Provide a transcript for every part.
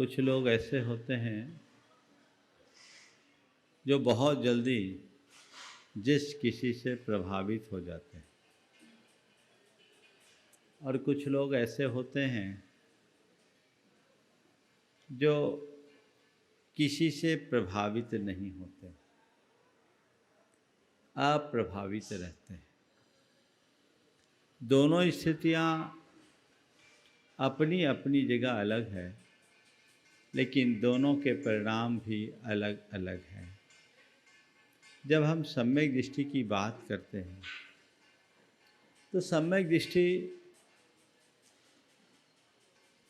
कुछ लोग ऐसे होते हैं जो बहुत जल्दी जिस किसी से प्रभावित हो जाते हैं, और कुछ लोग ऐसे होते हैं जो किसी से प्रभावित नहीं होते, अप्रभावित रहते हैं। दोनों स्थितियाँ अपनी अपनी जगह अलग है, लेकिन दोनों के परिणाम भी अलग अलग हैं। जब हम सम्यक दृष्टि की बात करते हैं तो सम्यक दृष्टि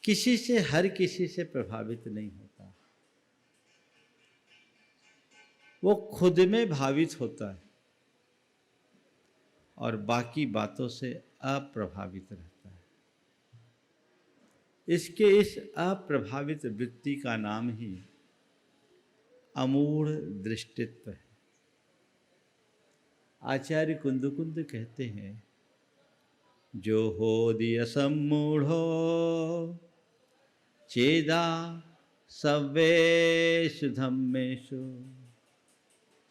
किसी से, हर किसी से प्रभावित नहीं होता, वो खुद में भावित होता है और बाकी बातों से अप्रभावित रहता है। इसके इस अप्रभावित वृत्ति का नाम ही अमूढ़ दृष्टित्व है। आचार्य कुंदकुंद कहते हैं, जो होदि असम्मूढ़ो चेदा सव्वेषु धम्मेषु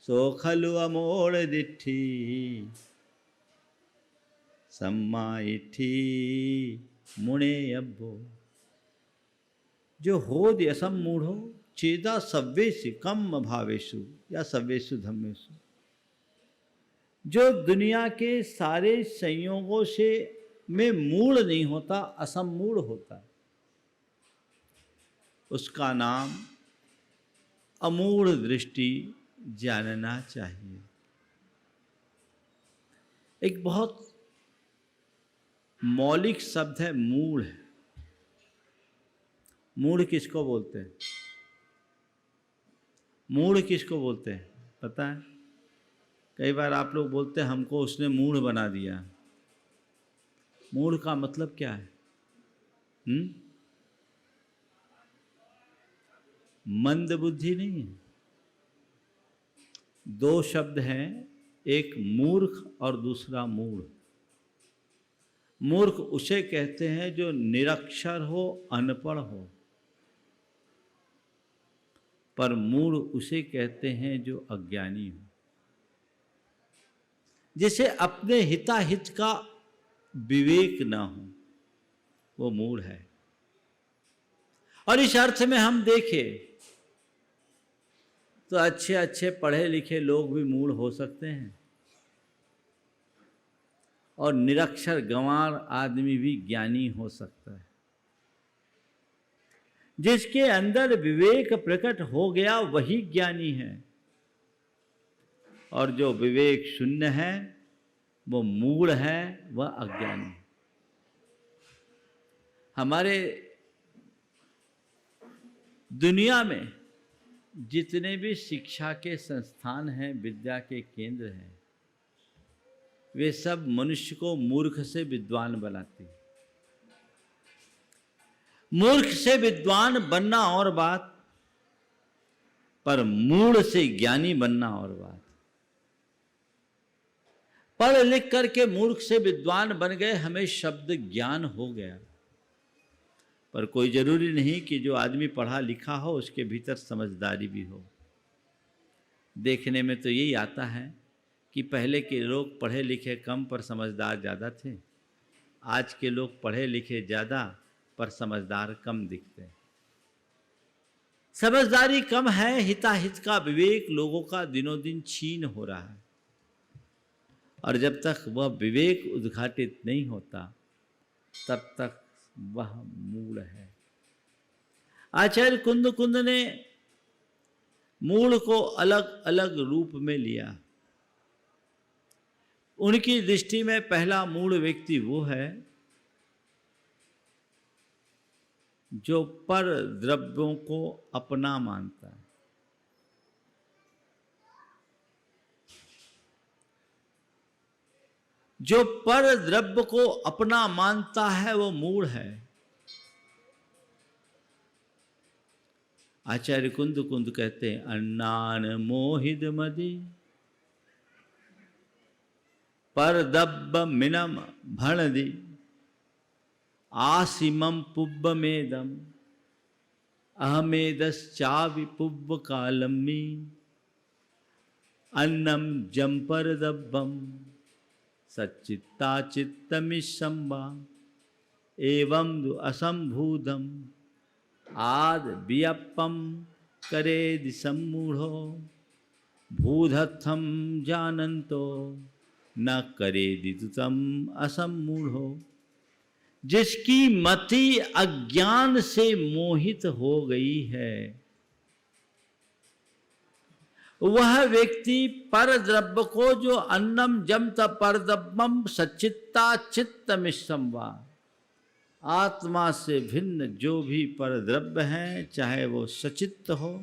सो खलु अमूढ़ दिट्ठी सम्माइठी मुणे अब्बो। जो होदि असम्मूढ़ो चेदा सव्वेषु कम भावेषु या सव्वेषु धम्मेषु, जो दुनिया के सारे संयोगों से में मूढ़ नहीं होता, असम्मूढ़ होता है, उसका नाम अमूढ़ दृष्टि जानना चाहिए। एक बहुत मौलिक शब्द है मूढ़। मूढ़ किसको बोलते हैं? मूढ़ किसको बोलते हैं पता है? कई बार आप लोग बोलते हैं हमको उसने मूढ़ बना दिया। मूढ़ का मतलब क्या है? मंद बुद्धि नहीं है। दो शब्द हैं, एक मूर्ख और दूसरा मूढ़। मूर्ख उसे कहते हैं जो निरक्षर हो, अनपढ़ हो, पर मूढ़ उसे कहते हैं जो अज्ञानी हो, जिसे अपने हिताहित का विवेक ना हो, वो मूढ़ है। और इस अर्थ में हम देखें तो अच्छे अच्छे पढ़े लिखे लोग भी मूढ़ हो सकते हैं और निरक्षर गंवार आदमी भी ज्ञानी हो सकता है। जिसके अंदर विवेक प्रकट हो गया वही ज्ञानी है, और जो विवेक शून्य है वो मूढ़ है, वह अज्ञानी। हमारे दुनिया में जितने भी शिक्षा के संस्थान हैं, विद्या के केंद्र हैं, वे सब मनुष्य को मूर्ख से विद्वान बनाते हैं। मूर्ख से विद्वान बनना और बात, पर मूढ़ से ज्ञानी बनना और बात। पढ़ लिख करके मूर्ख से विद्वान बन गए, हमें शब्द ज्ञान हो गया, पर कोई जरूरी नहीं कि जो आदमी पढ़ा लिखा हो उसके भीतर समझदारी भी हो। देखने में तो यही आता है कि पहले के लोग पढ़े लिखे कम पर समझदार ज़्यादा थे, आज के लोग पढ़े लिखे ज़्यादा पर समझदार कम दिखते हैं। समझदारी कम है, हिताहित का विवेक लोगों का दिनों दिन छीन हो रहा है, और जब तक वह विवेक उद्घाटित नहीं होता तब तक वह मूढ़ है। आचार्य कुंद ने मूढ़ को अलग अलग रूप में लिया। उनकी दृष्टि में पहला मूढ़ व्यक्ति वो है जो पर द्रव्यों को अपना मानता है। जो पर द्रव्य को अपना मानता है वो मूढ़ है। आचार्य कुंद कहते हैं, अन्नान मोहिद मदि पर दब्ब मिनम भणदि आसिमम पुब्ब मेदम अहमेदश्चाविपुव्व कालम्मी अन्नम जम्पर दब्बम सच्चित्ता चित्तमिशंबा एवं असंभूतम आद वियप्पम करेदि सम्मूढ़ो भूधत्थम जानन्तो न करेदि तुतम असम्मूढ़ो। जिसकी मति अज्ञान से मोहित हो गई है वह व्यक्ति पर द्रव्य को जो अन्नम जमत परद्रव्यम सच्चित्ता चित्तमिशंवा, आत्मा से भिन्न जो भी पर द्रव्य हैं, चाहे वो सचित्त हो,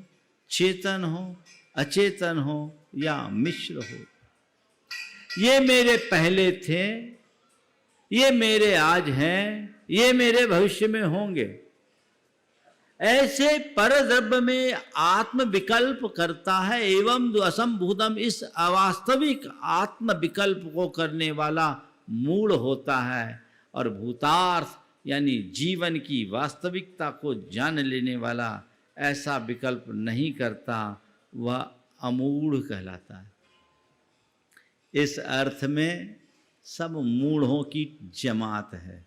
चेतन हो, अचेतन हो या मिश्र हो, ये मेरे पहले थे, ये मेरे आज हैं, ये मेरे भविष्य में होंगे। ऐसे परद्रव्य में आत्म विकल्प करता है एवं जो असंभूतम, इस अवास्तविक आत्म विकल्प को करने वाला मूढ़ होता है। और भूतार्थ यानी जीवन की वास्तविकता को जान लेने वाला ऐसा विकल्प नहीं करता, वह अमूढ़ कहलाता है। इस अर्थ में सब मूढ़ों की जमात है?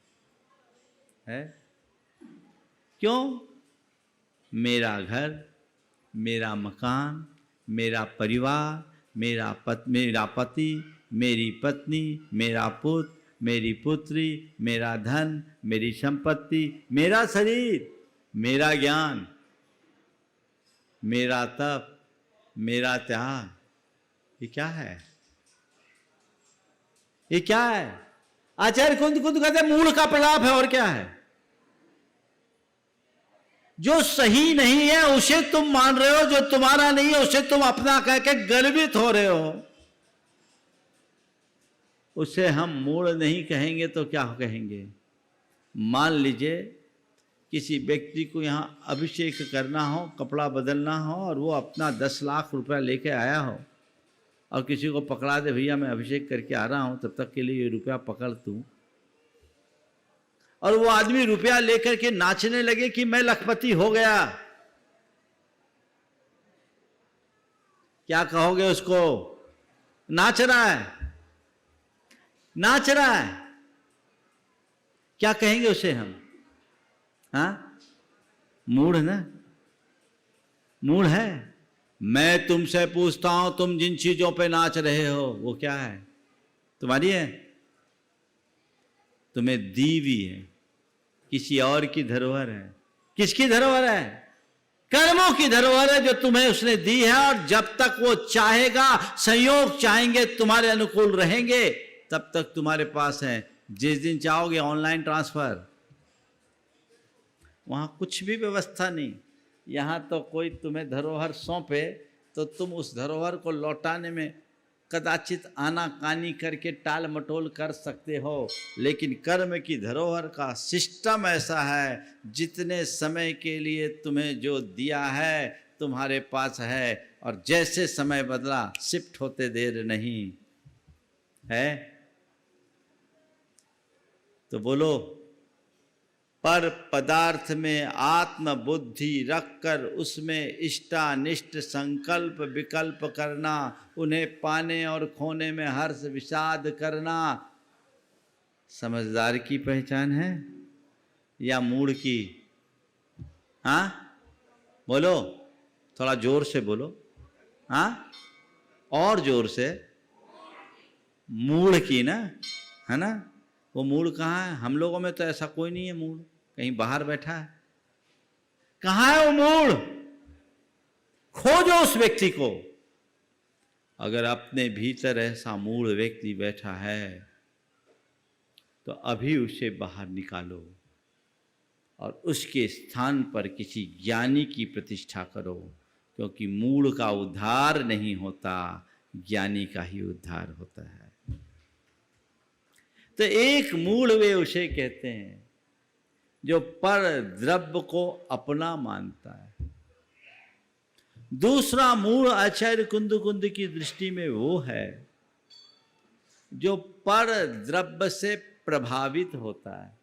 क्यों? मेरा घर, मेरा मकान, मेरा परिवार, मेरा पति, मेरी पत्नी, मेरा पुत्र, मेरी पुत्री, मेरा धन, मेरी संपत्ति, मेरा शरीर, मेरा ज्ञान, मेरा तप, मेरा त्याग, ये क्या है? ये क्या है? आचार्य कुंद कहते हैं मूढ़ का प्रलाप है। और क्या है? जो सही नहीं है उसे तुम मान रहे हो, जो तुम्हारा नहीं है उसे तुम अपना कह के गर्वित हो रहे हो। उसे हम मूढ़ नहीं कहेंगे तो क्या कहेंगे? मान लीजिए किसी व्यक्ति को यहाँ अभिषेक करना हो, कपड़ा बदलना हो, और वो अपना 10 लाख रुपया लेके आया हो और किसी को पकड़ा दे, भैया मैं अभिषेक करके आ रहा हूं, तब तक के लिए ये रुपया पकड़ तू, और वो आदमी रुपया लेकर के नाचने लगे कि मैं लखपति हो गया, क्या कहोगे उसको? नाच रहा है, नाच रहा है, क्या कहेंगे उसे हम? हाँ, मूढ़ ना, मूढ़ है। मैं तुमसे पूछता हूं, तुम जिन चीजों पे नाच रहे हो वो क्या है? तुम्हारी है? तुम्हें दी भी है, किसी और की धरोहर है। किसकी धरोहर है? कर्मों की धरोहर है जो तुम्हें उसने दी है। और जब तक वो चाहेगा, संयोग चाहेंगे तुम्हारे अनुकूल रहेंगे, तब तक तुम्हारे पास है। जिस दिन चाहोगे ऑनलाइन ट्रांसफर, वहां कुछ भी व्यवस्था नहीं। यहाँ तो कोई तुम्हें धरोहर सौंपे तो तुम उस धरोहर को लौटाने में कदाचित आनाकानी करके टाल मटोल कर सकते हो, लेकिन कर्म की धरोहर का सिस्टम ऐसा है, जितने समय के लिए तुम्हें जो दिया है तुम्हारे पास है, और जैसे समय बदला शिफ्ट होते देर नहीं है। तो बोलो, पर पदार्थ में आत्म बुद्धि रखकर उसमें इष्टानिष्ट संकल्प विकल्प करना, उन्हें पाने और खोने में हर्ष विषाद करना समझदार की पहचान है या मूढ़ की? हाँ बोलो, थोड़ा जोर से बोलो। हाँ, और जोर से। मूढ़ की ना, है ना? वो मूढ़ कहाँ है? हम लोगों में तो ऐसा कोई नहीं है मूढ़, कहीं बाहर बैठा है। कहाँ है वो मूढ़? खोजो उस व्यक्ति को। अगर अपने भीतर ऐसा मूढ़ व्यक्ति बैठा है तो अभी उसे बाहर निकालो और उसके स्थान पर किसी ज्ञानी की प्रतिष्ठा करो, क्योंकि मूढ़ का उद्धार नहीं होता, ज्ञानी का ही उद्धार होता है। तो एक मूढ़ वे उसे कहते हैं जो पर द्रव्य को अपना मानता है। दूसरा मूढ़ आचार्य कुंद की दृष्टि में वो है जो पर द्रव्य से प्रभावित होता है।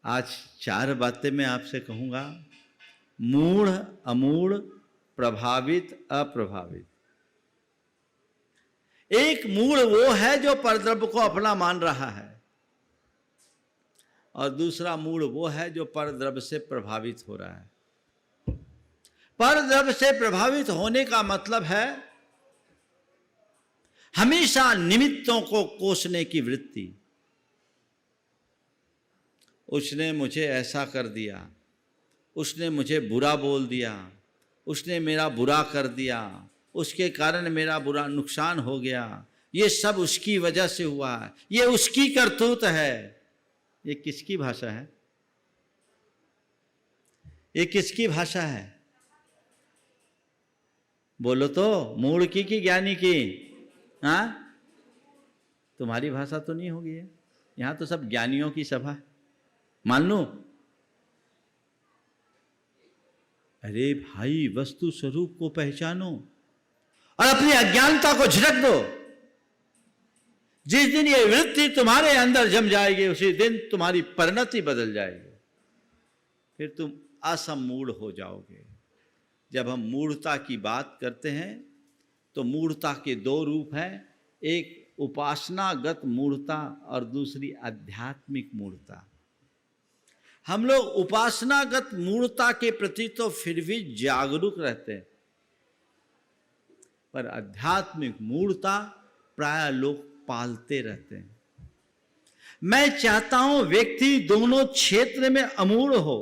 आज 4 बातें मैं आपसे कहूँगा। मूढ़, अमूढ़, प्रभावित, अप्रभावित। एक मूढ़ वो है जो परद्रव्य को अपना मान रहा है, और दूसरा मूढ़ वो है जो परद्रव्य से प्रभावित हो रहा है। परद्रव्य से प्रभावित होने का मतलब है हमेशा निमित्तों को कोसने की वृत्ति। उसने मुझे ऐसा कर दिया, उसने मुझे बुरा बोल दिया, उसने मेरा बुरा कर दिया, उसके कारण मेरा बुरा नुकसान हो गया, ये सब उसकी वजह से हुआ है, ये उसकी करतूत है। ये किसकी भाषा है? ये किसकी भाषा है? बोलो तो, मूढ़ की कि ज्ञानी की? हाँ, तुम्हारी भाषा तो नहीं होगी है। यहां तो सब ज्ञानियों की सभा है, मान लो। अरे भाई, वस्तु स्वरूप को पहचानो और अपनी अज्ञानता को झिड़क दो। जिस दिन ये वृत्ति तुम्हारे अंदर जम जाएगी, उसी दिन तुम्हारी परिणति बदल जाएगी, फिर तुम असमूढ़ हो जाओगे। जब हम मूढ़ता की बात करते हैं तो मूढ़ता के 2 रूप हैं, एक उपासनागत मूढ़ता और दूसरी आध्यात्मिक मूढ़ता। हम लोग उपासनागत मूढ़ता के प्रति तो फिर भी जागरूक रहते हैं, पर आध्यात्मिक मूढ़ता प्राय लोग पालते रहते हैं। मैं चाहता हूं व्यक्ति दोनों क्षेत्र में अमूढ़ हो,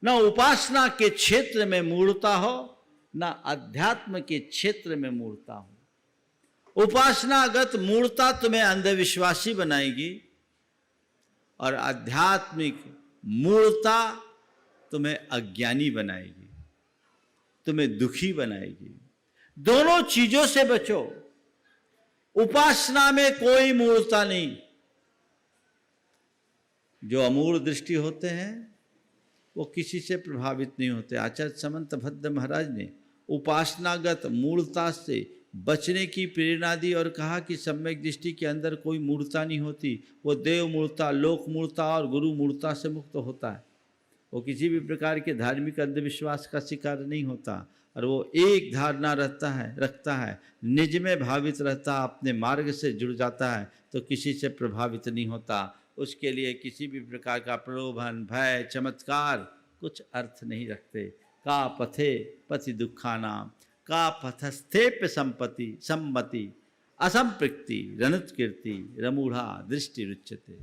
न उपासना के क्षेत्र में मूढ़ता हो, न अध्यात्म के क्षेत्र में मूढ़ता हो। उपासनागत मूढ़ता तुम्हें अंधविश्वासी बनाएगी और आध्यात्मिक मूढ़ता तुम्हें अज्ञानी बनाएगी, तुम्हें दुखी बनाएगी। दोनों चीजों से बचो। उपासना में कोई मूढ़ता नहीं। जो अमूढ़ दृष्टि होते हैं वो किसी से प्रभावित नहीं होते। आचार्य समंत भद्र महाराज ने उपासनागत मूढ़ता से बचने की प्रेरणा दी और कहा कि सम्यक दृष्टि के अंदर कोई मूढ़ता नहीं होती। वो देव मूढ़ता, लोक मूढ़ता और गुरु मूढ़ता से मुक्त होता है। वो किसी भी प्रकार के धार्मिक अंधविश्वास का शिकार नहीं होता और वो एक धारणा रखता है, निज में भावित रहता, अपने मार्ग से जुड़ जाता है तो किसी से प्रभावित नहीं होता। उसके लिए किसी भी प्रकार का प्रलोभन, भय, चमत्कार कुछ अर्थ नहीं रखते। का पथे पति दुखानाम, का पथस्थेप्य सम्मति असंपृक्ति रणुत्कीर्ति रमूढ़ा दृष्टि रुच्यते।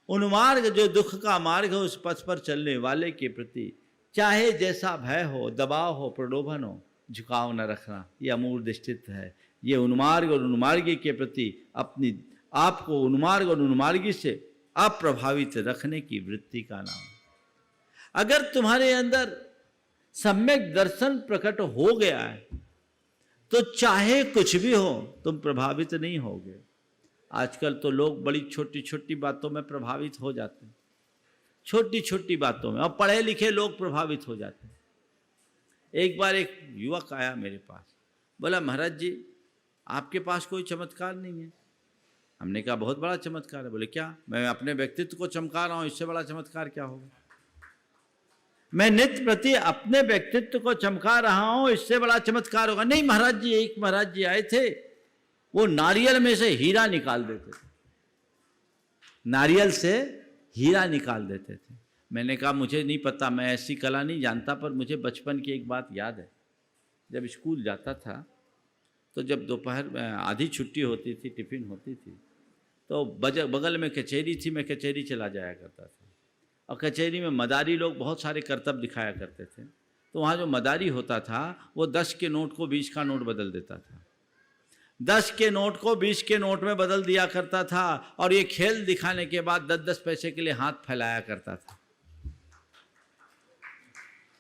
उन्मार्ग जो दुख का मार्ग है, उस पथ पर चलने वाले के प्रति चाहे जैसा भय हो, दबाव हो, प्रलोभन हो, झुकाव न रखना, ये अमूढ़ दृष्टित्व है। ये उन्मार्ग और उन्मार्गी के प्रति अपनी आपको उन्मार्ग और उन्मार्गी से अप्रभावित रखने की वृत्ति का नाम। अगर तुम्हारे अंदर सम्यक दर्शन प्रकट हो गया है तो चाहे कुछ भी हो तुम प्रभावित नहीं होगे। आजकल तो लोग बड़ी छोटी छोटी बातों में प्रभावित हो जाते हैं, छोटी छोटी बातों में, और पढ़े लिखे लोग प्रभावित हो जाते हैं। एक बार एक युवक आया मेरे पास, बोला महाराज जी आपके पास कोई चमत्कार नहीं है। हमने कहा बहुत बड़ा चमत्कार है। बोले क्या? मैं अपने व्यक्तित्व को चमका रहा हूं, इससे बड़ा चमत्कार क्या होगा? मैं नित्य प्रति अपने व्यक्तित्व को चमका रहा हूं, इससे बड़ा चमत्कार होगा? नहीं महाराज जी, एक महाराज जी आए थे, वो नारियल में से हीरा निकाल देते थे, नारियल से हीरा निकाल देते थे। मैंने कहा मुझे नहीं पता, मैं ऐसी कला नहीं जानता, पर मुझे बचपन की एक बात याद है। जब स्कूल जाता था तो जब दोपहर में आधी छुट्टी होती थी, टिफिन होती थी, तो बगल में कचहरी थी, मैं कचहरी चला जाया करता था। और कचहरी में मदारी लोग बहुत सारे करतब दिखाया करते थे। तो वहाँ जो मदारी होता था वो 10 के नोट को 20 का नोट बदल देता था, 10 के नोट को 20 के नोट में बदल दिया करता था। और ये खेल दिखाने के बाद 10-10 पैसे के लिए हाथ फैलाया करता था।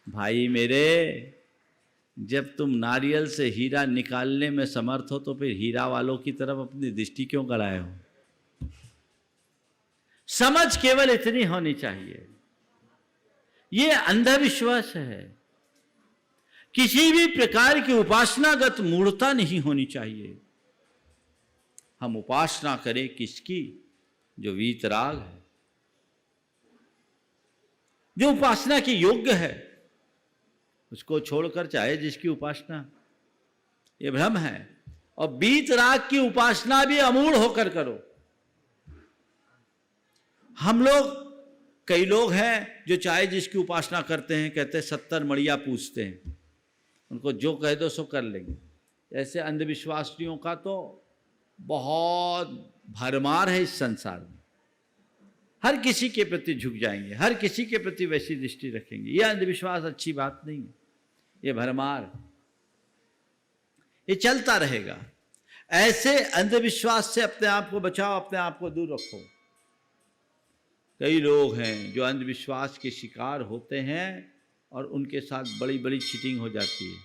भाई मेरे, जब तुम नारियल से हीरा निकालने में समर्थ हो तो फिर हीरा वालों की तरफ अपनी दृष्टि क्यों कराए हो? समझ केवल इतनी होनी चाहिए। ये अंधविश्वास है। किसी भी प्रकार की उपासनागत मूढ़ता नहीं होनी चाहिए। हम उपासना करें किसकी? जो वीतराग है, जो उपासना के योग्य है उसको छोड़कर चाहे जिसकी उपासना, ये भ्रम है। और वीतराग की उपासना भी अमूढ़ होकर करो। हम लोग, कई लोग हैं जो चाहे जिसकी उपासना करते हैं, कहते हैं 70 मड़िया पूछते हैं, उनको जो कह दो सो कर लेंगे। ऐसे अंधविश्वासियों का तो बहुत भरमार है इस संसार में। हर किसी के प्रति झुक जाएंगे, हर किसी के प्रति वैसी दृष्टि रखेंगे। यह अंधविश्वास अच्छी बात नहीं है, ये भरमार, ये चलता रहेगा। ऐसे अंधविश्वास से अपने आप को बचाओ, अपने आप को दूर रखो। कई लोग हैं जो अंधविश्वास के शिकार होते हैं और उनके साथ बड़ी बड़ी चीटिंग हो जाती है।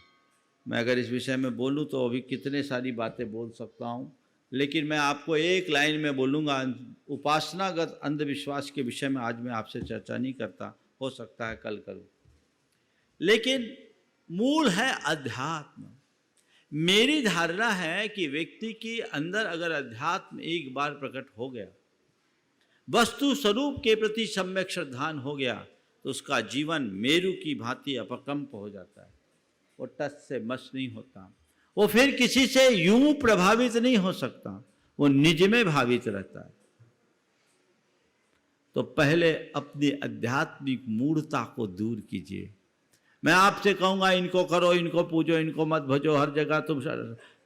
मैं अगर इस विषय में बोलूं तो अभी कितने सारी बातें बोल सकता हूं, लेकिन मैं आपको एक लाइन में बोलूँगा। उपासनागत अंधविश्वास के विषय में आज मैं आपसे चर्चा नहीं करता, हो सकता है कल करूँ, लेकिन मूल है अध्यात्म। मेरी धारणा है कि व्यक्ति के अंदर अगर अध्यात्म एक बार प्रकट हो गया, वस्तु स्वरूप के प्रति सम्यक श्रद्धान हो गया, तो उसका जीवन मेरु की भांति अपकंप हो जाता है। वो टस से मस नहीं होता, वो फिर किसी से यूं प्रभावित नहीं हो सकता, वो निज में भावित रहता है। तो पहले अपनी आध्यात्मिक मूढ़ता को दूर कीजिए। मैं आपसे कहूंगा इनको करो, इनको पूजो, इनको मत भजो, हर जगह तुम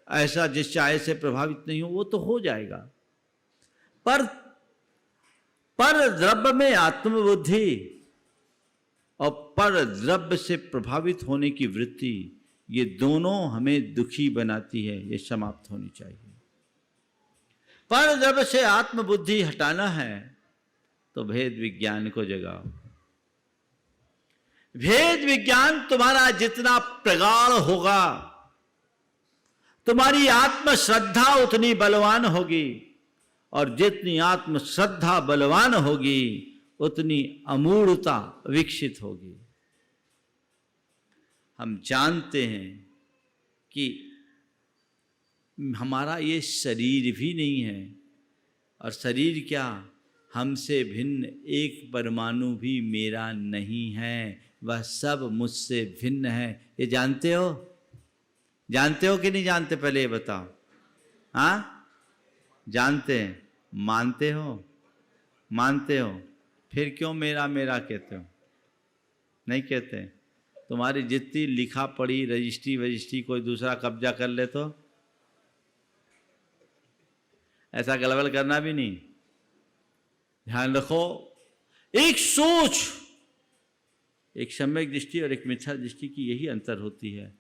ऐसा जिस चाहे से प्रभावित नहीं हो, वो तो हो जाएगा। पर द्रव्य में आत्मबुद्धि और पर द्रव्य से प्रभावित होने की वृत्ति, ये दोनों हमें दुखी बनाती है, ये समाप्त होनी चाहिए। पर द्रव्य से आत्मबुद्धि हटाना है तो भेद विज्ञान को जगाओ। भेद विज्ञान तुम्हारा जितना प्रगाढ़ होगा, तुम्हारी आत्म श्रद्धा उतनी बलवान होगी, और जितनी आत्म श्रद्धा बलवान होगी उतनी अमूढ़ता विकसित होगी। हम जानते हैं कि हमारा ये शरीर भी नहीं है, और शरीर क्या, हमसे भिन्न एक परमाणु भी मेरा नहीं है, वह सब मुझसे भिन्न है। ये जानते हो? जानते हो कि नहीं जानते? पहले ये बताओ। हाँ, जानते हैं। मानते हो? मानते हो, फिर क्यों मेरा मेरा कहते हो? नहीं कहते। तुम्हारी जितनी लिखा पढ़ी रजिस्ट्री कोई दूसरा कब्जा कर ले तो ऐसा गलबल करना भी नहीं। ध्यान रखो, एक सोच, एक सम्यक दृष्टि और एक मिथ्या दृष्टि की यही अंतर होती है।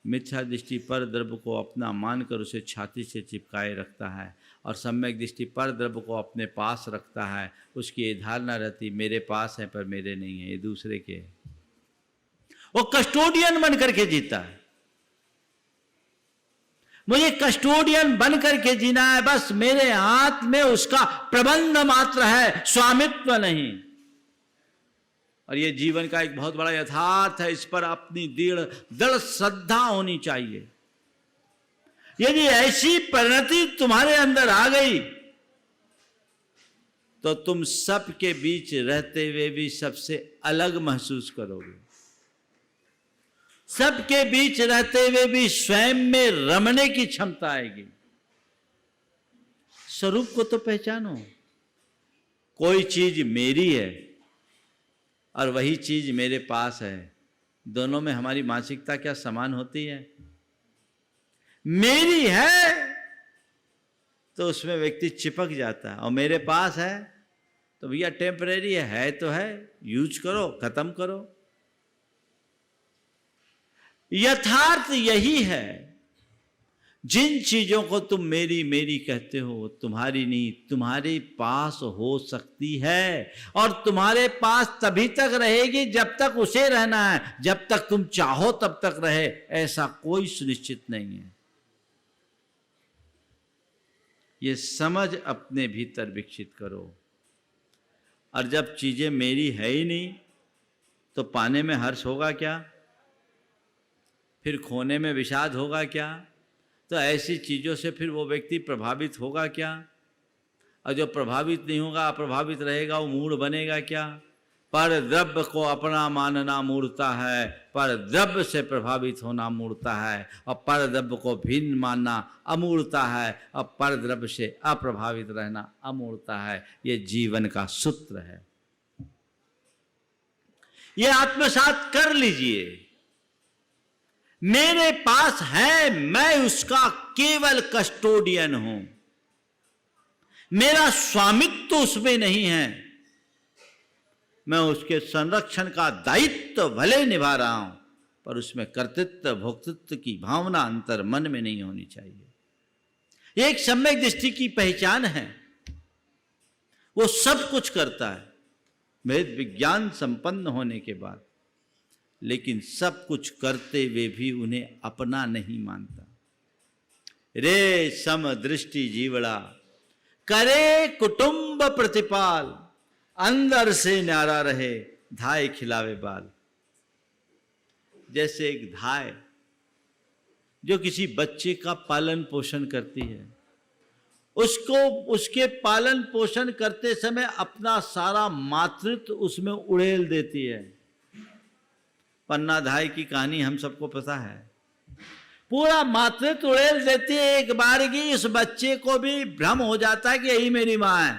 मिथ्या दृष्टि पर द्रव्य को अपना मानकर उसे छाती से चिपकाए रखता है, और सम्यक दृष्टि पर द्रव्य को अपने पास रखता है। उसकी ये धारणा रहती मेरे पास है पर मेरे नहीं है, ये दूसरे के है। वो कस्टोडियन बन करके जीता है। मुझे कस्टोडियन बन करके जीना है, बस मेरे हाथ में उसका प्रबंध मात्र है, स्वामित्व नहीं। और ये जीवन का एक बहुत बड़ा यथार्थ है, इस पर अपनी दृढ़ श्रद्धा होनी चाहिए। यदि ऐसी परिणति तुम्हारे अंदर आ गई तो तुम सबके बीच रहते हुए भी सबसे अलग महसूस करोगे। सबके बीच रहते हुए भी स्वयं में रमने की क्षमता आएगी। स्वरूप को तो पहचानो। कोई चीज मेरी है और वही चीज मेरे पास है, दोनों में हमारी मानसिकता क्या समान होती है? मेरी है तो उसमें व्यक्ति चिपक जाता है, और मेरे पास है तो भैया टेम्परेरी है तो है, यूज करो, खत्म करो। यथार्थ यही है। जिन चीजों को तुम मेरी मेरी कहते हो वो तुम्हारी नहीं, तुम्हारे पास हो सकती है, और तुम्हारे पास तभी तक रहेगी जब तक उसे रहना है। जब तक तुम चाहो तब तक रहे, ऐसा कोई सुनिश्चित नहीं है। ये समझ अपने भीतर विकसित करो। और जब चीजें मेरी है ही नहीं तो पाने में हर्ष होगा क्या? फिर खोने में विषाद होगा क्या? तो ऐसी चीज़ों से फिर वो व्यक्ति प्रभावित होगा क्या? और जो प्रभावित नहीं होगा, अप्रभावित रहेगा, वो मूढ़ बनेगा क्या? पर द्रव्य को अपना मानना मूर्खता है, पर द्रव्य से प्रभावित होना मूर्खता है, और पर द्रव्य को भिन्न मानना अमूर्खता है, और पर द्रव्य से अप्रभावित रहना अमूर्खता है। ये जीवन का सूत्र है। ये आत्मसात कर लीजिए। मेरे पास है, मैं उसका केवल कस्टोडियन हूं, मेरा स्वामित्व उसमें नहीं है, मैं उसके संरक्षण का दायित्व भले निभा रहा हूं, पर उसमें कर्तृत्व भोक्तृत्व की भावना अंतर मन में नहीं होनी चाहिए। एक सम्यक दृष्टि की पहचान है, वो सब कुछ करता है वेद विज्ञान संपन्न होने के बाद, लेकिन सब कुछ करते हुए भी उन्हें अपना नहीं मानता। रे सम दृष्टि जीवड़ा करे कुटुंब प्रतिपाल, अंदर से न्यारा रहे धाय खिलावे बाल। जैसे एक धाय जो किसी बच्चे का पालन पोषण करती है, उसको उसके पालन पोषण करते समय अपना सारा मातृत्व उसमें उड़ेल देती है। पन्ना धाय की कहानी हम सबको पता है। पूरा मातृत्व उड़ेल देती है एक बार की। इस बच्चे को भी भ्रम हो जाता है कि यही मेरी मां है,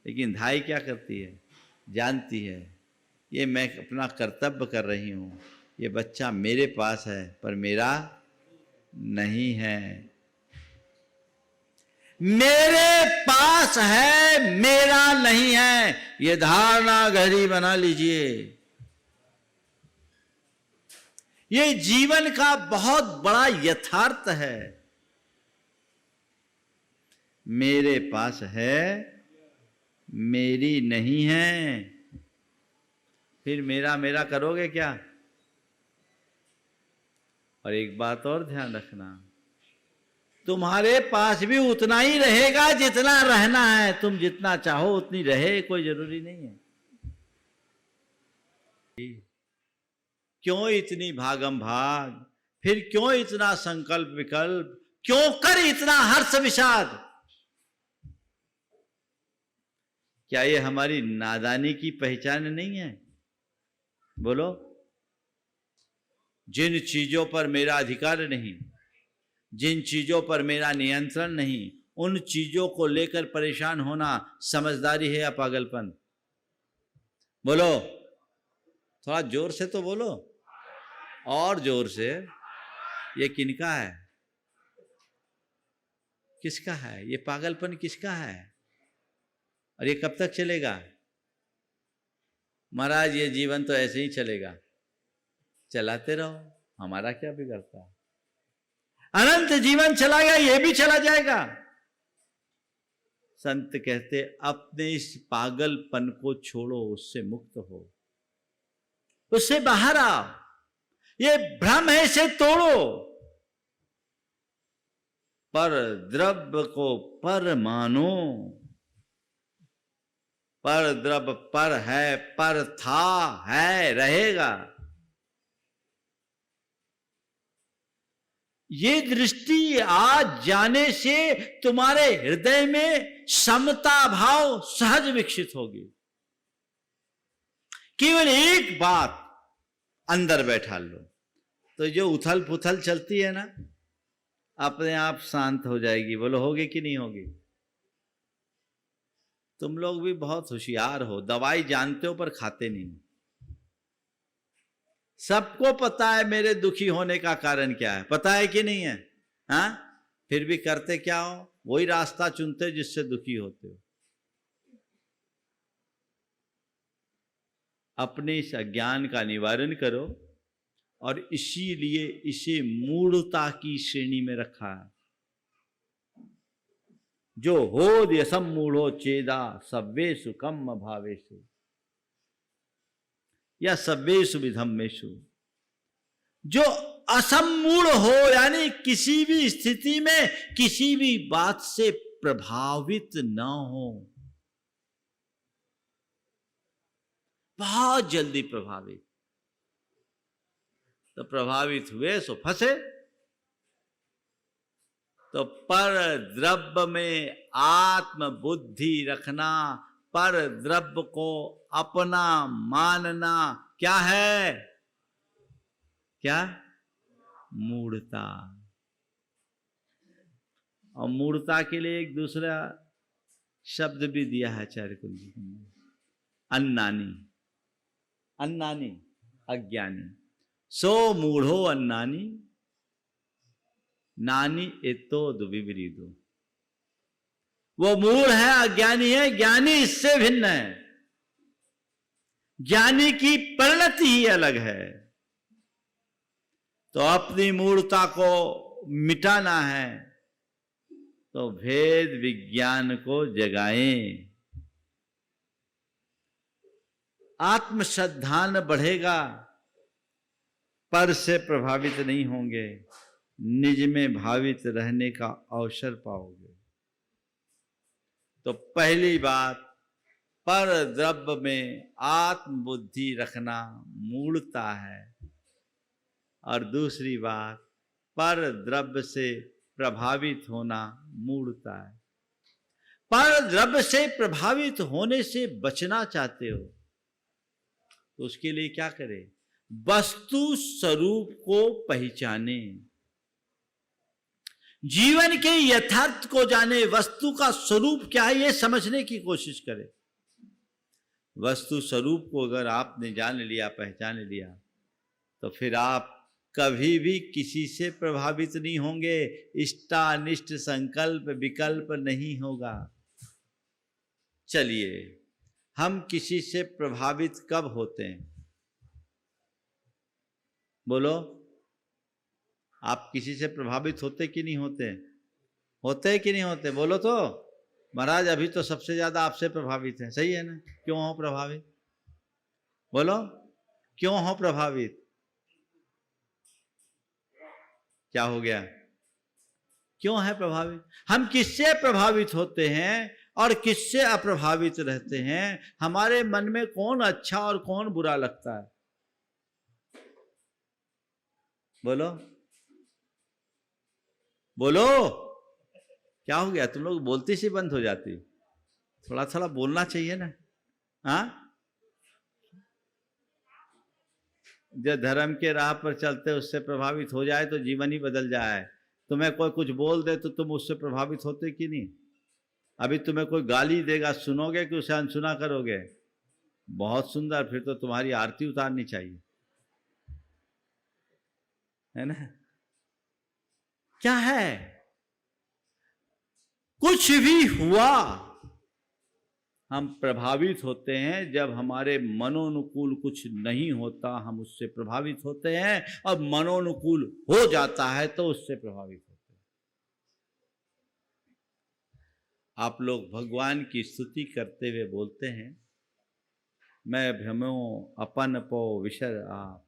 लेकिन धाई क्या करती है, जानती है ये मैं अपना कर्तव्य कर रही हूं, ये बच्चा मेरे पास है पर मेरा नहीं है। मेरे पास है मेरा नहीं है, ये धारणा गहरी बना लीजिए। ये जीवन का बहुत बड़ा यथार्थ है। मेरे पास है, मेरी नहीं है। फिर मेरा मेरा करोगे क्या? और एक बात और ध्यान रखना, तुम्हारे पास भी उतना ही रहेगा जितना रहना है। तुम जितना चाहो उतनी रहे, कोई जरूरी नहीं है। क्यों इतनी भागम भाग, फिर क्यों इतना संकल्प विकल्प, क्यों कर इतना हर्ष विषाद? क्या ये हमारी नादानी की पहचान नहीं है? बोलो। जिन चीजों पर मेरा अधिकार नहीं, जिन चीजों पर मेरा नियंत्रण नहीं, उन चीजों को लेकर परेशान होना समझदारी है या पागलपन? बोलो, थोड़ा जोर से तो बोलो, और जोर से। ये किनका है? किसका है ये पागलपन? किसका है? और ये कब तक चलेगा? महाराज ये जीवन तो ऐसे ही चलेगा, चलाते रहो, हमारा क्या बिगड़ता? अनंत जीवन चला गया, ये भी चला जाएगा। संत कहते अपने इस पागलपन को छोड़ो, उससे मुक्त हो, उससे बाहर आओ। ये भ्रम है, इसे तोड़ो। पर द्रव्य को पर मानो, पर द्रव्य पर है, पर था, है, रहेगा। ये दृष्टि आज जाने से तुम्हारे हृदय में समता भाव सहज विकसित होगी। केवल एक बात अंदर बैठा लो, तो जो उथल पुथल चलती है ना, अपने आप शांत हो जाएगी। बोलो, होगी कि नहीं होगी? तुम लोग भी बहुत होशियार हो, दवाई जानते हो पर खाते नहीं। सबको पता है मेरे दुखी होने का कारण क्या है, पता है कि नहीं है? हाँ, फिर भी करते क्या हो? वही रास्ता चुनते जिससे दुखी होते हो। अपने इस अज्ञान का निवारण करो, और इसीलिए इसे मूढ़ता की श्रेणी में रखा है। जो हो यसम मूढ़ो चेदा सव्वेषु कम्म भावेषु या सव्वेषु विधम्मेषु। जो असमूढ़ हो, यानी किसी भी स्थिति में किसी भी बात से प्रभावित न हो। बहुत जल्दी प्रभावित, तो प्रभावित हुए सो फंसे। तो पर द्रव्य में आत्म बुद्धि रखना पर द्रव्य को अपना मानना क्या है? क्या? मूढ़ता। और मूढ़ता के लिए एक दूसरा शब्द भी दिया है आचार्य कुंज जी ने, अन्नानी। अन्नानी अज्ञानी। सो मूढ़ो अन्नानी नानी एतो दुविपरीतो। वो मूढ़ है, अज्ञानी है, ज्ञानी इससे भिन्न है। ज्ञानी की परिणति ही अलग है। तो अपनी मूढ़ता को मिटाना है तो भेद विज्ञान को जगाएं। आत्मश्रद्धान बढ़ेगा, पर से प्रभावित नहीं होंगे, निज में भावित रहने का अवसर पाओगे। तो पहली बात, पर द्रव्य में आत्मबुद्धि रखना मूढ़ता है। और दूसरी बात, पर द्रव्य से प्रभावित होना मूढ़ता है। पर द्रव्य से प्रभावित होने से बचना चाहते हो तो उसके लिए क्या करें? वस्तु स्वरूप को पहचाने, जीवन के यथार्थ को जाने, वस्तु का स्वरूप क्या है यह समझने की कोशिश करें। वस्तु स्वरूप को अगर आपने जान लिया, पहचान लिया, तो फिर आप कभी भी किसी से प्रभावित नहीं होंगे। इष्टानिष्ट संकल्प विकल्प नहीं होगा। चलिए, हम किसी से प्रभावित कब होते हैं? बोलो, आप किसी से प्रभावित होते कि नहीं होते? होते कि नहीं होते? बोलो तो। महाराज अभी तो सबसे ज्यादा आपसे प्रभावित है, सही है ना? क्यों हो प्रभावित? बोलो, क्यों हो प्रभावित? क्या हो गया? क्यों है प्रभावित? हम किससे प्रभावित होते हैं और किससे अप्रभावित रहते हैं? हमारे मन में कौन अच्छा और कौन बुरा लगता है? बोलो बोलो, क्या हो गया? तुम लोग बोलती सी बंद हो जाती। थोड़ा थोड़ा बोलना चाहिए ना। हाँ, जो धर्म के राह पर चलते उससे प्रभावित हो जाए तो जीवन ही बदल जाए। तुम्हें कोई कुछ बोल दे तो तुम उससे प्रभावित होते कि नहीं? अभी तुम्हें कोई गाली देगा, सुनोगे कि उसे अनसुना करोगे? बहुत सुंदर, फिर तो तुम्हारी आरती उतारनी चाहिए, है ना? क्या है? कुछ भी हुआ हम प्रभावित होते हैं। जब हमारे मनोनुकूल कुछ नहीं होता हम उससे प्रभावित होते हैं, और मनोनुकूल हो जाता है तो उससे प्रभावित होते हैं। आप लोग भगवान की स्तुति करते हुए बोलते हैं, मैं भ्रमो अपन पो विशर आप,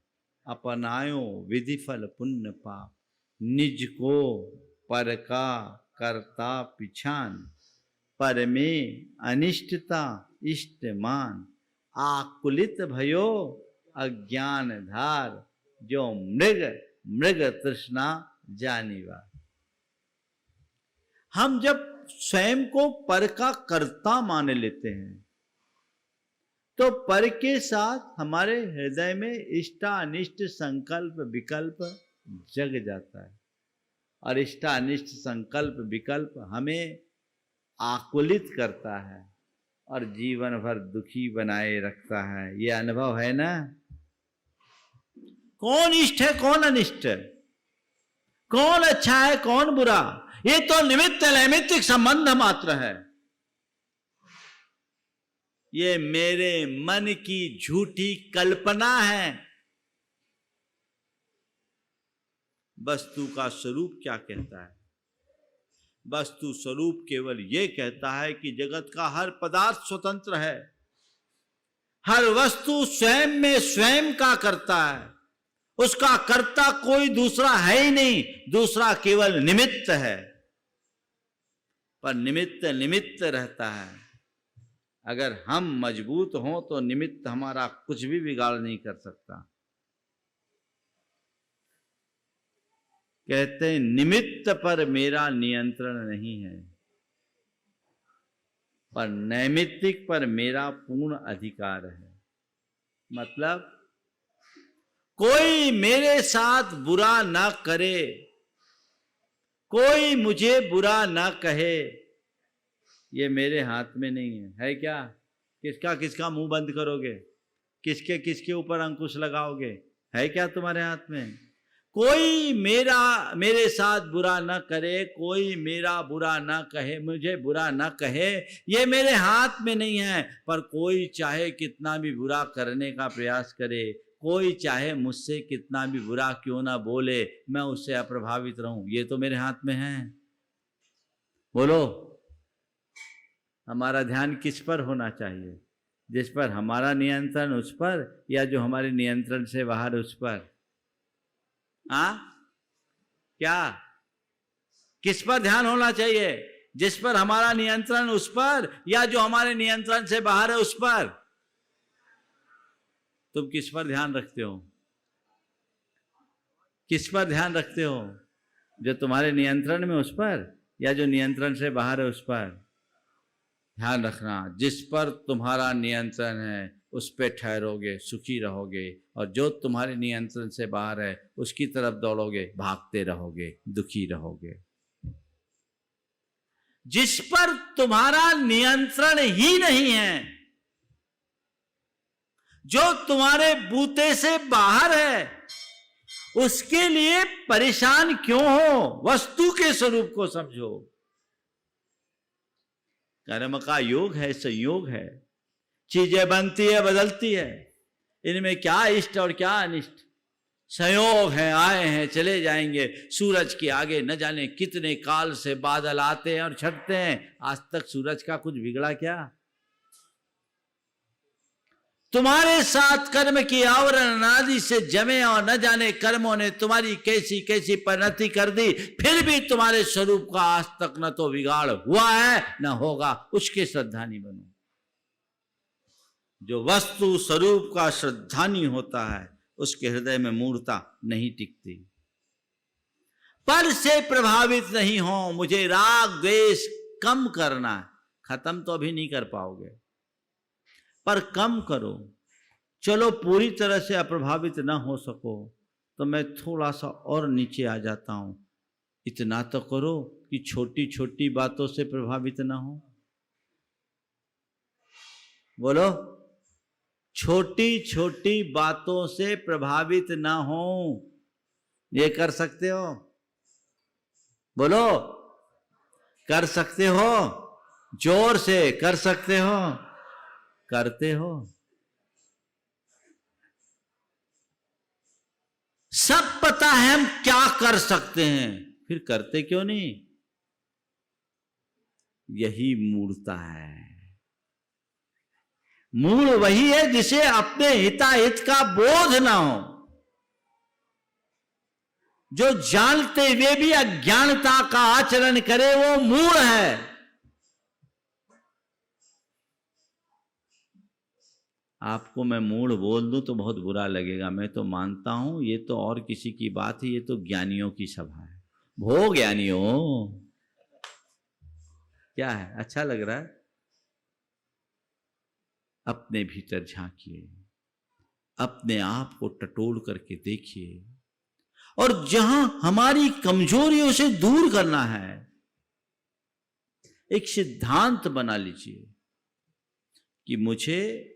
अपनायो विधिफल पुण्य पाप, निज को पर का करता पिछान, पर में अनिष्टता इष्टमान, आकुलित भयो अज्ञान धार, जो मृग मृग तृष्णा जानीवा। हम जब स्वयं को पर का कर्ता मान लेते हैं तो पर के साथ हमारे हृदय में इष्टानिष्ट संकल्प विकल्प जग जाता है, और इष्टानिष्ट संकल्प विकल्प हमें आकुलित करता है और जीवन भर दुखी बनाए रखता है। ये अनुभव है ना? कौन इष्ट है कौन अनिष्ट है, कौन अच्छा है कौन बुरा, ये तो निमित्त नैमित्तिक संबंध मात्र है। ये मेरे मन की झूठी कल्पना है। वस्तु का स्वरूप क्या कहता है? वस्तु स्वरूप केवल ये कहता है कि जगत का हर पदार्थ स्वतंत्र है, हर वस्तु स्वयं में स्वयं का करता है, उसका कर्ता कोई दूसरा है ही नहीं, दूसरा केवल निमित्त है। पर निमित्त निमित्त रहता है। अगर हम मजबूत हों तो निमित्त हमारा कुछ भी बिगाड़ नहीं कर सकता। कहते हैं निमित्त पर मेरा नियंत्रण नहीं है। पर नैमित्तिक पर मेरा पूर्ण अधिकार है। मतलब कोई मेरे साथ बुरा ना करे, कोई मुझे बुरा ना कहे, ये मेरे हाथ में नहीं है। है क्या? किसका किसका मुंह बंद करोगे? किसके किसके ऊपर अंकुश लगाओगे? है क्या तुम्हारे हाथ में? कोई मेरे साथ बुरा ना करे, कोई मेरा बुरा ना कहे, मुझे बुरा ना कहे, ये मेरे हाथ में नहीं है। पर कोई चाहे कितना भी बुरा करने का प्रयास करे, कोई चाहे मुझसे कितना भी बुरा क्यों ना बोले, मैं उससे अप्रभावित रहूं, ये तो मेरे हाथ में है। बोलो, हमारा ध्यान किस पर होना चाहिए? जिस पर हमारा नियंत्रण उस पर, या जो हमारे नियंत्रण से बाहर उस पर? क्या किस पर ध्यान होना चाहिए? जिस पर हमारा नियंत्रण उस पर, या जो हमारे नियंत्रण से बाहर है उस पर? तुम किस पर ध्यान रखते हो? किस पर ध्यान रखते हो? जो तुम्हारे नियंत्रण में उस पर, या जो नियंत्रण से बाहर है उस पर? ध्यान रखना, जिस पर तुम्हारा नियंत्रण है उस पे ठहरोगे, सुखी रहोगे, और जो तुम्हारे नियंत्रण से बाहर है उसकी तरफ दौड़ोगे, भागते रहोगे, दुखी रहोगे। जिस पर तुम्हारा नियंत्रण ही नहीं है, जो तुम्हारे बूते से बाहर है, उसके लिए परेशान क्यों हो? वस्तु के स्वरूप को समझो। कर्म का योग है, संयोग है, चीजें बनती है, बदलती है, इनमें क्या इष्ट और क्या अनिष्ट? संयोग है, आए हैं चले जाएंगे। सूरज के आगे न जाने कितने काल से बादल आते हैं और छटते हैं, आज तक सूरज का कुछ बिगड़ा क्या? तुम्हारे साथ कर्म की आवरण आदि से जमे और न जाने कर्मों ने तुम्हारी कैसी कैसी परिणति कर दी, फिर भी तुम्हारे स्वरूप का आज तक न तो बिगाड़ हुआ है न होगा। उसके श्रद्धानी बनो। जो वस्तु स्वरूप का श्रद्धानी होता है उसके हृदय में मूर्ता नहीं टिकती। पर से प्रभावित नहीं हो, मुझे राग द्वेष कम करना है। खत्म तो अभी नहीं कर पाओगे, पर कम करो। चलो पूरी तरह से अप्रभावित ना हो सको तो मैं थोड़ा सा और नीचे आ जाता हूं। इतना तो करो कि छोटी छोटी बातों से प्रभावित ना हो। बोलो, छोटी छोटी बातों से प्रभावित ना हो। ये कर सकते हो? बोलो, कर सकते हो? जोर से कर सकते हो? करते हो? सब पता है हम क्या कर सकते हैं, फिर करते क्यों नहीं? यही मूर्ता है। मूल वही है जिसे अपने हिताहित का बोध ना हो, जो जानते हुए भी अज्ञानता का आचरण करे, वो मूल है। आपको मैं मूढ़ बोल दूं तो बहुत बुरा लगेगा, मैं तो मानता हूं ये तो और किसी की बात है, ये तो ज्ञानियों की सभा है। भो ज्ञानियों, क्या है? अच्छा लग रहा है? अपने भीतर झांकिए, अपने आप को टटोल करके देखिए, और जहां हमारी कमजोरियों से दूर करना है, एक सिद्धांत बना लीजिए कि मुझे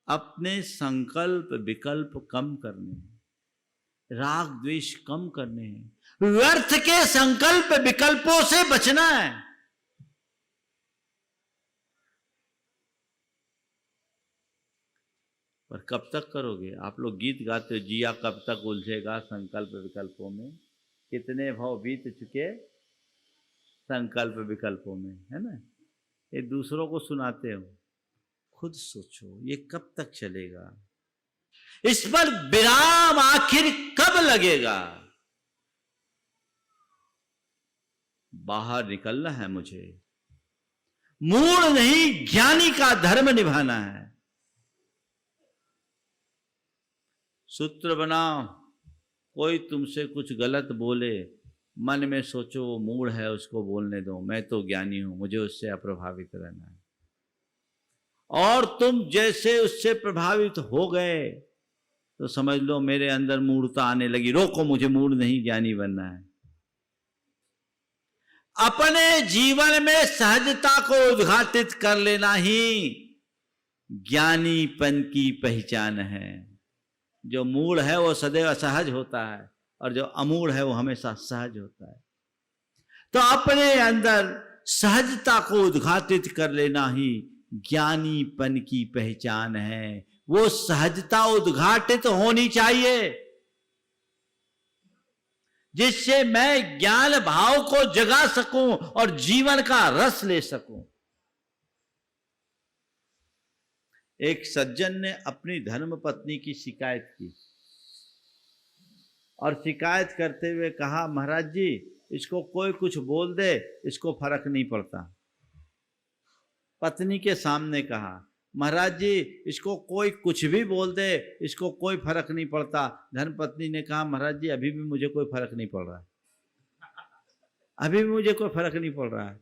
अपने संकल्प विकल्प कम करने हैं, राग द्वेष कम करने हैं, व्यर्थ के संकल्प विकल्पों से बचना है। पर कब तक करोगे? आप लोग गीत गाते हो, जिया कब तक उलझेगा संकल्प विकल्पों में, कितने भाव बीत चुके संकल्प विकल्पों में, है ना? ये दूसरों को सुनाते हो, खुद सोचो ये कब तक चलेगा? इस पर विराम आखिर कब लगेगा? बाहर निकलना है मुझे, मूढ़ नहीं ज्ञानी का धर्म निभाना है। सूत्र बनाओ, कोई तुमसे कुछ गलत बोले, मन में सोचो वो मूढ़ है, उसको बोलने दो, मैं तो ज्ञानी हूं, मुझे उससे अप्रभावित रहना है। और तुम जैसे उससे प्रभावित हो गए तो समझ लो मेरे अंदर मूढ़ता आने लगी। रोको, मुझे मूढ़ नहीं, ज्ञानी बनना है। अपने जीवन में सहजता को उद्घाटित कर लेना ही ज्ञानीपन की पहचान है। जो मूढ़ है वो सदैव असहज होता है और जो अमूढ़ है वो हमेशा सहज होता है। तो अपने अंदर सहजता को उद्घाटित कर लेना ही ज्ञानीपन की पहचान है। वो सहजता उद्घाटित होनी चाहिए जिससे मैं ज्ञान भाव को जगा सकूं और जीवन का रस ले सकूं। एक सज्जन ने अपनी धर्म पत्नी की शिकायत की और शिकायत करते हुए कहा, महाराज जी इसको कोई कुछ बोल दे, इसको फर्क नहीं पड़ता। पत्नी के सामने कहा, महाराज जी इसको कोई कुछ भी बोल दे, इसको कोई फर्क नहीं पड़ता। धर्मपत्नी ने कहा, महाराज जी अभी भी मुझे कोई फर्क नहीं पड़ रहा है, अभी भी मुझे कोई फर्क नहीं पड़ रहा है।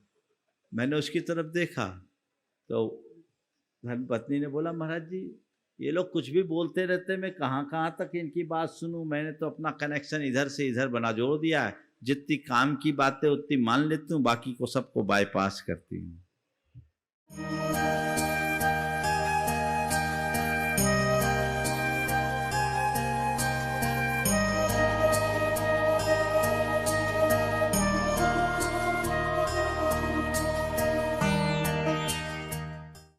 मैंने उसकी तरफ देखा तो धर्मपत्नी ने बोला, महाराज जी ये लोग कुछ भी बोलते रहते, मैं कहाँ कहाँ तक इनकी बात सुनूं। मैंने तो अपना कनेक्शन इधर से इधर बना जोड़ दिया है। जितनी काम की बातें उतनी मान लेती हूँ, बाकी को सबको बाईपास करती हूँ।